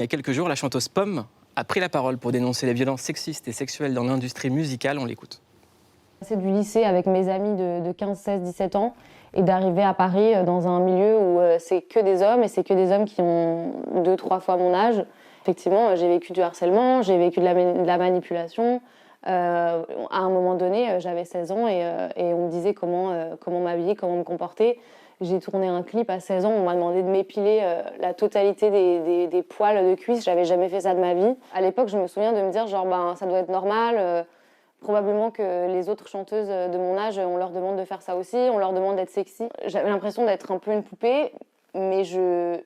Il y a quelques jours, la chanteuse Pomme a pris la parole pour dénoncer les violences sexistes et sexuelles dans l'industrie musicale. On l'écoute. C'est du lycée avec mes amis de 15, 16, 17 ans et d'arriver à Paris dans un milieu où c'est que des hommes et c'est que des hommes qui ont 2-3 fois mon âge. Effectivement, j'ai vécu du harcèlement, j'ai vécu de la manipulation. À un moment donné, j'avais 16 ans et on me disait comment m'habiller, comment me comporter. J'ai tourné un clip à 16 ans, on m'a demandé de m'épiler la totalité des poils de cuisse. J'avais jamais fait ça de ma vie. À l'époque, je me souviens de me dire genre ça doit être normal. Probablement que les autres chanteuses de mon âge, on leur demande de faire ça aussi, on leur demande d'être sexy. J'avais l'impression d'être un peu une poupée, mais je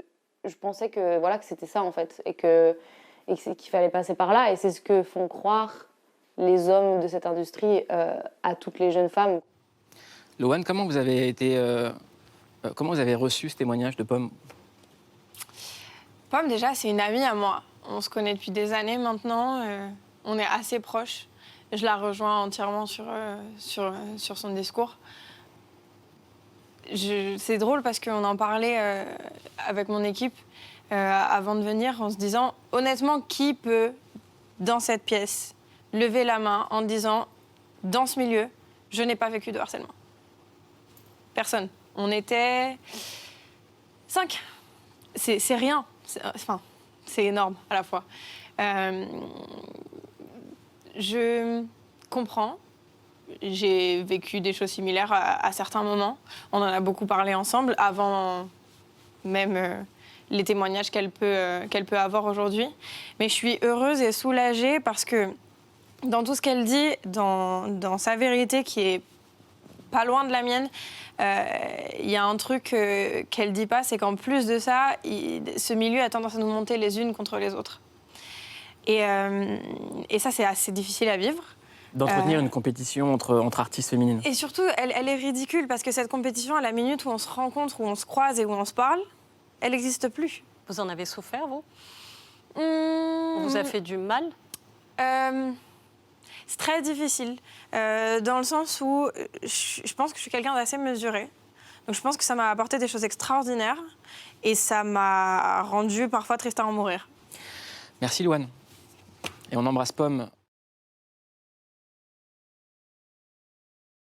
pensais que c'était ça en fait, et qu'il fallait passer par là. Et c'est ce que font croire les hommes de cette industrie à toutes les jeunes femmes. Loane, comment vous avez reçu ce témoignage de Pomme? Pomme, déjà, c'est une amie à moi. On se connaît depuis des années maintenant. On est assez proches. Je la rejoins entièrement sur son discours. C'est drôle parce qu'on en parlait avec mon équipe avant de venir en se disant, honnêtement, qui peut, dans cette pièce, lever la main en disant, dans ce milieu, je n'ai pas vécu de harcèlement? Personne. On était 5. C'est rien. C'est énorme à la fois. Je comprends. J'ai vécu des choses similaires à certains moments. On en a beaucoup parlé ensemble, avant même les témoignages qu'elle peut avoir aujourd'hui. Mais je suis heureuse et soulagée parce que dans tout ce qu'elle dit, dans sa vérité qui est pas loin de la mienne, il y a un truc qu'elle dit pas, c'est qu'en plus de ça, ce milieu a tendance à nous monter les unes contre les autres. Et ça, c'est assez difficile à vivre. D'entretenir une compétition entre artistes féminines. Et surtout, elle est ridicule parce que cette compétition, à la minute où on se rencontre, où on se croise et où on se parle, elle n'existe plus. Vous en avez souffert, vous? On vous a fait du mal? C'est très difficile, dans le sens où je pense que je suis quelqu'un d'assez mesuré. Donc je pense que ça m'a apporté des choses extraordinaires et ça m'a rendu parfois triste à en mourir. Merci Loane. Et on embrasse Pomme.